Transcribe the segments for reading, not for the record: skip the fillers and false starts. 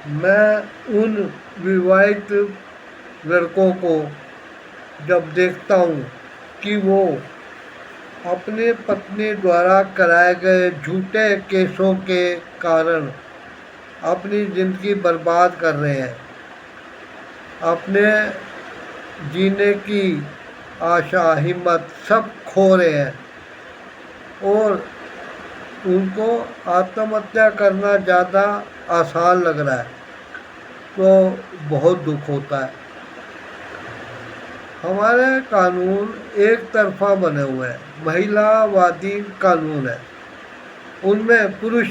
मैं उन विवाहित लड़कों को जब देखता हूँ कि वो अपने पत्नी द्वारा कराए गए झूठे केसों के कारण अपनी ज़िंदगी बर्बाद कर रहे हैं, अपने जीने की आशा हिम्मत सब खो रहे हैं और उनको आत्महत्या करना ज़्यादा आसान लग रहा है, तो बहुत दुख होता है। हमारे कानून एक तरफा बने हुए हैं, महिलावादी कानून है। उनमें पुरुष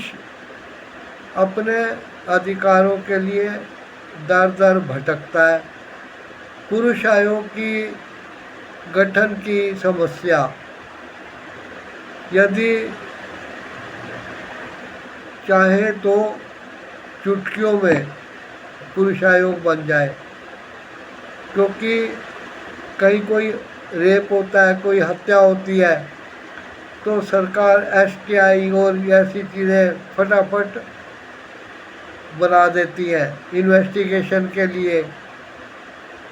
अपने अधिकारों के लिए दर दर भटकता है। पुरुष आयोग की गठन की समस्या, यदि चाहे तो चुटकियों में पुरुष आयोग बन जाए, क्योंकि कहीं कोई रेप होता है, कोई हत्या होती है, तो सरकार एसटीआई और ऐसी चीज़ें फटाफट बना देती है। इन्वेस्टिगेशन के लिए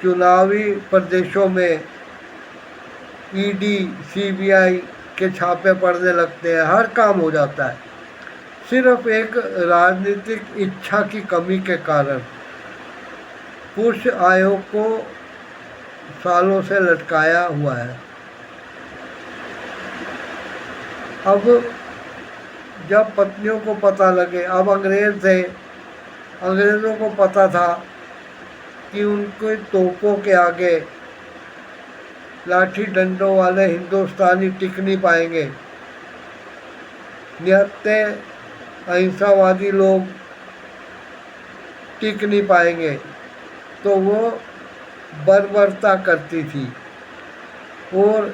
चुनावी प्रदेशों में ईडी सीबीआई के छापे पड़ने लगते हैं, हर काम हो जाता है। सिर्फ एक राजनीतिक इच्छा की कमी के कारण पुरुष आयोग को सालों से लटकाया हुआ है। अब जब पत्नियों को पता लगे, अब अंग्रेज थे, अंग्रेज़ों को पता था कि उनके तोपों के आगे लाठी डंडों वाले हिंदुस्तानी टिक नहीं पाएंगे। निहत्थे अहिंसावादी लोग टिक नहीं पाएंगे, तो वो बर्बरता करती थी और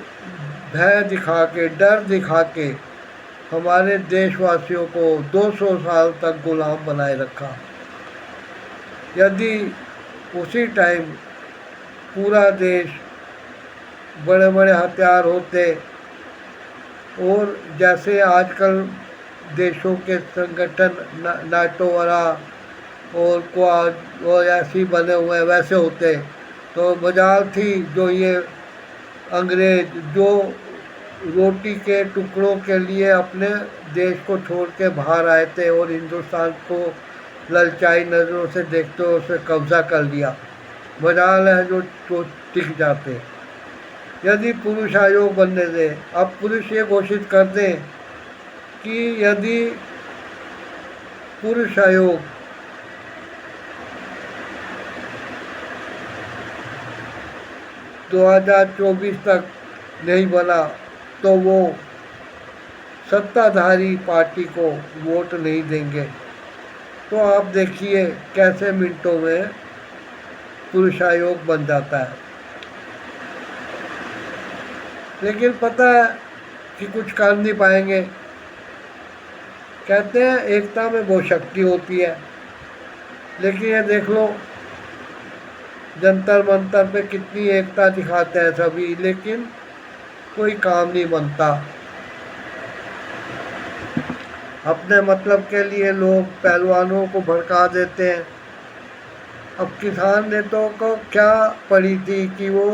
भय दिखा के, डर दिखा के हमारे देशवासियों को 200 साल तक गुलाम बनाए रखा। यदि उसी टाइम पूरा देश बड़े बड़े हथियार होते और जैसे आजकल देशों के संगठन नाटो वाला और क्वाड और ऐसे बने हुए वैसे होते, तो मजाल थी जो ये अंग्रेज जो रोटी के टुकड़ों के लिए अपने देश को छोड़ के बाहर आए थे और हिंदुस्तान को ललचाई नज़रों से देखते हुए उसे कब्जा कर लिया, मजाल है जो तो टिक जाते। यदि पुरुष आयोग बनने दें, अब पुरुष ये घोषित कर दें कि यदि पुरुष आयोग दो 2024 तक नहीं बना तो वो सत्ताधारी पार्टी को वोट नहीं देंगे। तो आप देखिए कैसे मिनटों में पुरुष आयोग बन जाता है। लेकिन पता है कि कुछ कर नहीं पाएंगे। कहते हैं एकता में वो शक्ति होती है, लेकिन ये देख लो जंतर मंतर पे कितनी एकता दिखाते हैं सभी, लेकिन कोई काम नहीं बनता। अपने मतलब के लिए लोग पहलवानों को भड़का देते हैं। अब किसान नेताओं को क्या पड़ी थी कि वो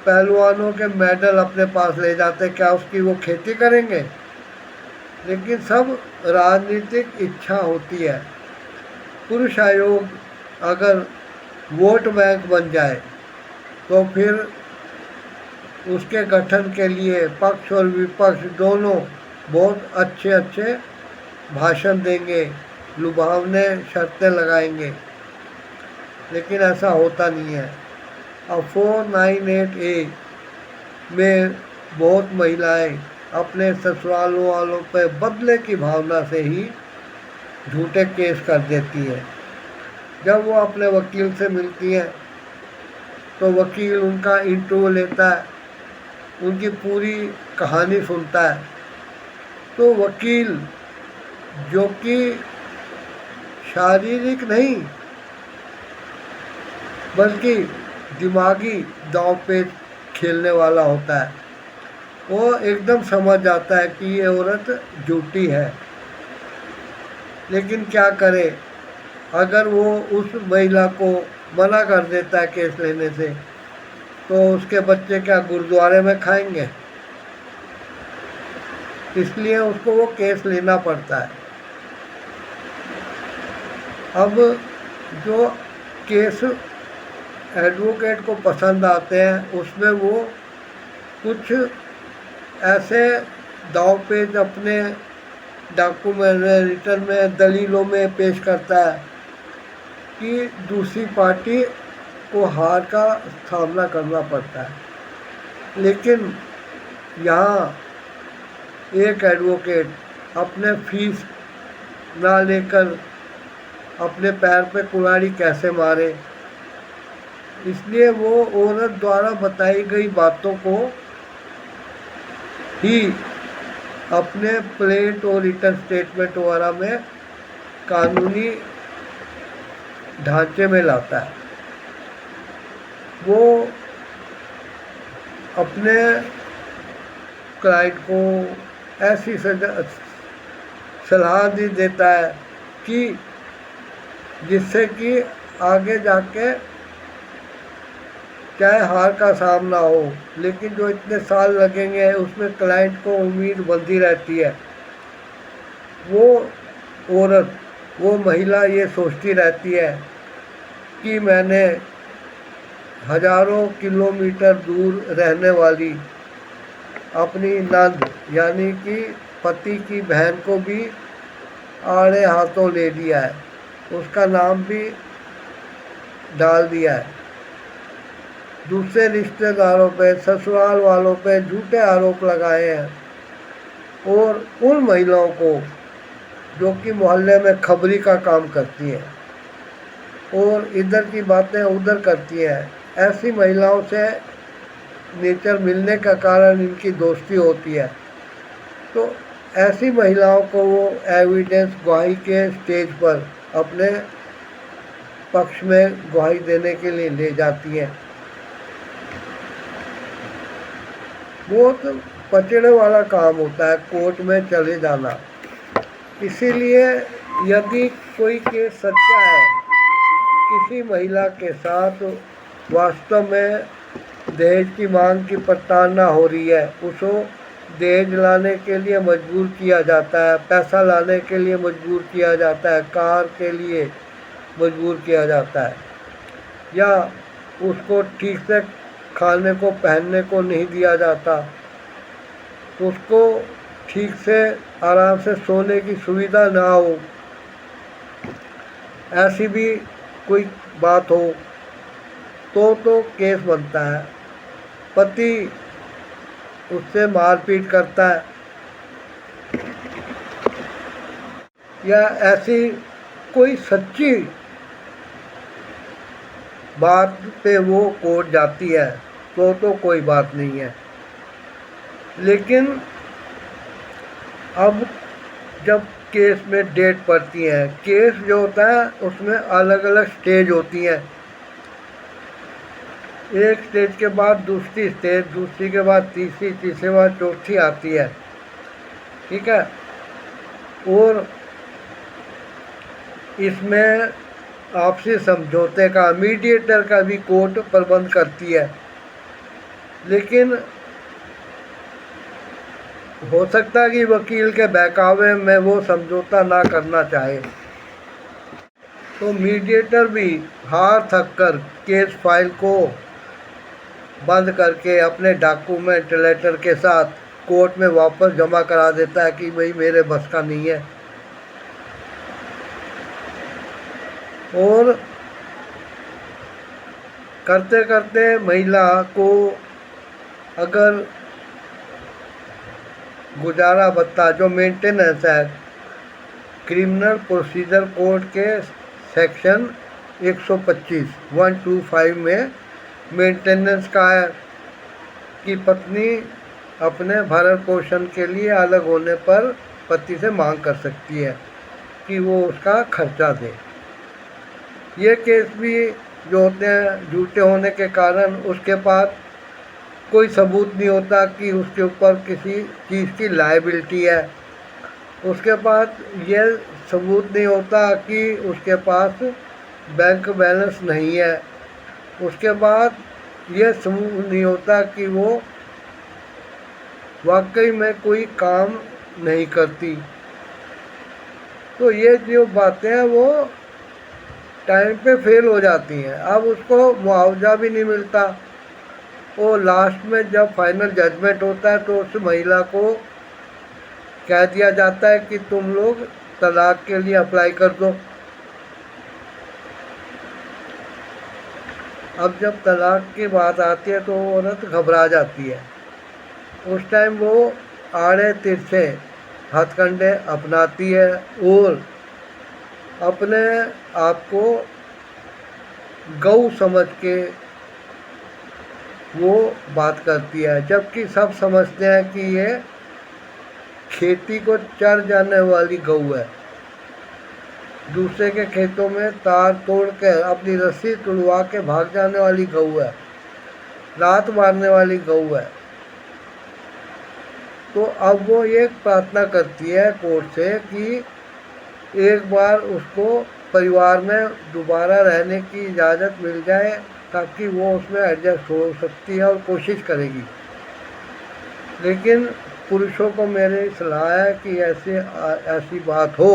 पहलवानों के मेडल अपने पास ले जाते, क्या उसकी वो खेती करेंगे? लेकिन सब राजनीतिक इच्छा होती है। पुरुष आयोग अगर वोट बैंक बन जाए तो फिर उसके गठन के लिए पक्ष और विपक्ष दोनों बहुत अच्छे अच्छे भाषण देंगे, लुभावने शर्तें लगाएंगे, लेकिन ऐसा होता नहीं है। अब 498A में बहुत महिलाएं अपने ससुरालों वालों पर बदले की भावना से ही झूठे केस कर देती हैं। जब वो अपने वकील से मिलती हैं तो वकील उनका इंटरव्यू लेता है, उनकी पूरी कहानी सुनता है, तो वकील जो कि शारीरिक नहीं बल्कि दिमागी दांव पे खेलने वाला होता है, वो एकदम समझ जाता है कि ये औरत झूठी है। लेकिन क्या करे, अगर वो उस महिला को मना कर देता है केस लेने से, तो उसके बच्चे क्या गुरुद्वारे में खाएंगे? इसलिए उसको वो केस लेना पड़ता है। अब जो केस एडवोकेट को पसंद आते हैं उसमें वो कुछ ऐसे दाव पेच अपने डॉक्यूमेंट में, रिटर्न में, दलीलों में पेश करता है कि दूसरी पार्टी को हार का सामना करना पड़ता है। लेकिन यहाँ एक एडवोकेट अपने फीस ना लेकर अपने पैर पे कुल्हाड़ी कैसे मारे, इसलिए वो औरत द्वारा बताई गई बातों को ही अपने प्लेट और रिटर्न स्टेटमेंट वगैरह में कानूनी ढांचे में लाता है। वो अपने क्लाइंट को ऐसी सलाह भी देता है कि जिससे कि आगे जाके चाहे हार का सामना हो, लेकिन जो इतने साल लगेंगे उसमें क्लाइंट को उम्मीद बंधी रहती है। वो औरत, वो महिला ये सोचती रहती है कि मैंने हजारों किलोमीटर दूर रहने वाली अपनी नंद यानी कि पति की बहन को भी आड़े हाथों ले लिया है, उसका नाम भी डाल दिया है, दूसरे रिश्तेदारों पे, ससुराल वालों पे झूठे आरोप लगाए हैं और उन महिलाओं को जो कि मोहल्ले में खबरी का काम करती हैं और इधर की बातें उधर करती हैं, ऐसी महिलाओं से नेचर मिलने का कारण इनकी दोस्ती होती है। तो ऐसी महिलाओं को वो एविडेंस गवाही के स्टेज पर अपने पक्ष में गवाही देने के लिए ले जाती हैं। बहुत पचड़े वाला काम होता है कोर्ट में चले जाना। इसीलिए यदि कोई केस सच्चा है, किसी महिला के साथ वास्तव में दहेज की मांग की प्रताड़ना हो रही है, उसको दहेज लाने के लिए मजबूर किया जाता है, पैसा लाने के लिए मजबूर किया जाता है, कार के लिए मजबूर किया जाता है, या उसको ठीक से खाने को पहनने को नहीं दिया जाता, उसको ठीक से आराम से सोने की सुविधा ना हो, ऐसी भी कोई बात हो तो केस बनता है। पति उससे मारपीट करता है या ऐसी कोई सच्ची बात पे वो कोर्ट जाती है तो कोई बात नहीं है। लेकिन अब जब केस में डेट पड़ती है, केस जो होता है उसमें अलग अलग स्टेज होती हैं, एक स्टेज के बाद दूसरी स्टेज, दूसरी के बाद तीसरी, तीसरे के बाद चौथी आती है, ठीक है। और इसमें आपसी समझौते का, मीडिएटर का भी कोर्ट प्रबंध करती है। लेकिन हो सकता है कि वकील के बहकावे में वो समझौता ना करना चाहे, तो मीडिएटर भी हार थक कर केस फाइल को बंद करके अपने डॉक्यूमेंट लेटर के साथ कोर्ट में वापस जमा करा देता है कि भाई मेरे बस का नहीं है। और करते करते महिला को अगर गुजारा भत्ता जो मेंटेनेंस है, क्रिमिनल प्रोसीजर कोड के सेक्शन 125 में मेंटेनेंस का है कि पत्नी अपने भरण पोषण के लिए अलग होने पर पति से मांग कर सकती है कि वो उसका खर्चा दे। ये केस भी जो होते हैं झूठे होने के कारण उसके पास कोई सबूत नहीं होता कि उसके ऊपर किसी चीज़ की लायबिलिटी है, उसके बाद ये सबूत नहीं होता कि उसके पास बैंक बैलेंस नहीं है। उसके बाद ये सबूत नहीं होता कि वो वाकई में कोई काम नहीं करती। तो ये जो बातें हैं वो टाइम पे फेल हो जाती हैं। अब उसको मुआवजा भी नहीं मिलता। वो लास्ट में जब फाइनल जजमेंट होता है तो उस महिला को कह दिया जाता है कि तुम लोग तलाक के लिए अप्लाई कर दो। अब जब तलाक की बात आती है तो वो औरत घबरा जाती है। उस टाइम वो आड़े तिरछे हथकंडे अपनाती है और अपने आप को गऊ समझ के वो बात करती है, जबकि सब समझते हैं कि ये खेती को चर जाने वाली गऊ है। दूसरे के खेतों में तार तोड़ के अपनी रस्सी तुड़वा के भाग जाने वाली गऊ है, लात मारने वाली गऊ है। तो अब वो एक प्रार्थना करती है कोर्ट से कि एक बार उसको परिवार में दोबारा रहने की इजाज़त मिल जाए ताकि वो उसमें एडजस्ट हो सकती है और कोशिश करेगी। लेकिन पुरुषों को मेरी सलाह है कि ऐसी बात हो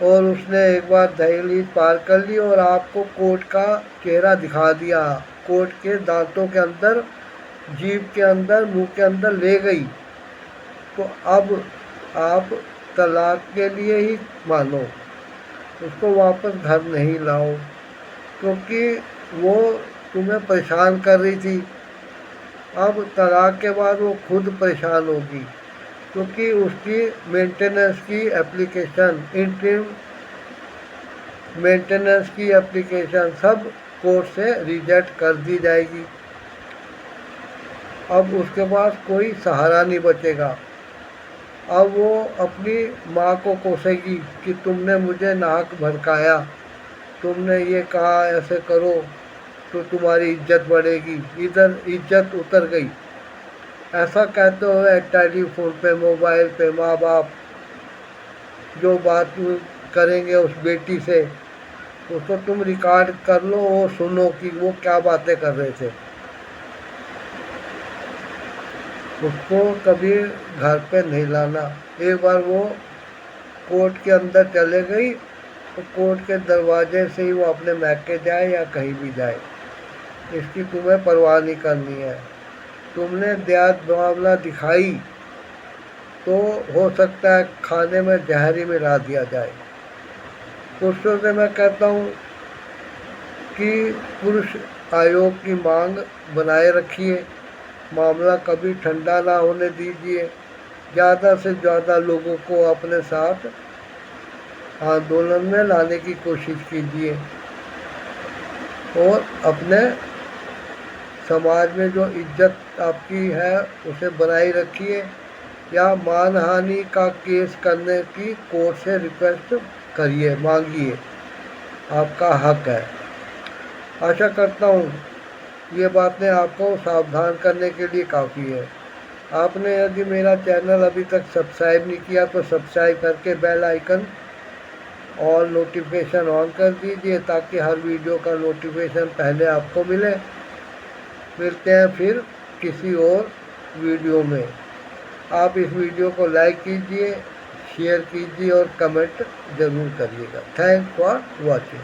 और उसने एक बार दहलीज पार कर ली और आपको कोर्ट का चेहरा दिखा दिया, कोर्ट के दांतों के अंदर, जीभ के अंदर, मुंह के अंदर ले गई, तो अब आप तलाक के लिए ही मानो, उसको वापस घर नहीं लाओ, क्योंकि वो तुम्हें परेशान कर रही थी। अब तलाक के बाद वो खुद परेशान होगी, क्योंकि उसकी मेंटेनेंस की एप्लीकेशन, इंटरिम मेंटेनेंस की एप्लीकेशन सब कोर्ट से रिजेक्ट कर दी जाएगी। अब उसके पास कोई सहारा नहीं बचेगा। अब वो अपनी माँ को कोसेगी कि तुमने मुझे नाहक भड़काया, तुमने ये कहा ऐसे करो तो तुम्हारी इज्जत बढ़ेगी, इधर इज्जत उतर गई। ऐसा कहते हुए टेलीफोन पे, मोबाइल पे माँ बाप जो बात करेंगे उस बेटी से, उसको तुम रिकॉर्ड कर लो और सुनो कि वो क्या बातें कर रहे थे। उसको कभी घर पे नहीं लाना। एक बार वो कोर्ट के अंदर चले गई तो कोर्ट के दरवाजे से ही वो अपने मैके जाए या कहीं भी जाए, इसकी तुम्हें परवाह नहीं करनी है। तुमने दया मामला दिखाई तो हो सकता है खाने में जहर ही मिला दिया जाए। पुरुषों से मैं कहता हूँ कि पुरुष आयोग की मांग बनाए रखिए, मामला कभी ठंडा ना होने दीजिए, ज़्यादा से ज़्यादा लोगों को अपने साथ आंदोलन में लाने की कोशिश कीजिए और अपने समाज में जो इज्जत आपकी है उसे बनाए रखिए, या मानहानि का केस करने की कोर्ट से रिक्वेस्ट करिए, मांगिए, आपका हक है। आशा करता हूँ ये बातें आपको सावधान करने के लिए काफ़ी है। आपने यदि मेरा चैनल अभी तक सब्सक्राइब नहीं किया तो सब्सक्राइब करके बेल आइकन और नोटिफिकेशन ऑन कर दीजिए ताकि हर वीडियो का नोटिफिकेशन पहले आपको मिले। मिलते हैं फिर किसी और वीडियो में। आप इस वीडियो को लाइक कीजिए, शेयर कीजिए और कमेंट ज़रूर करिएगा। Thanks for watching.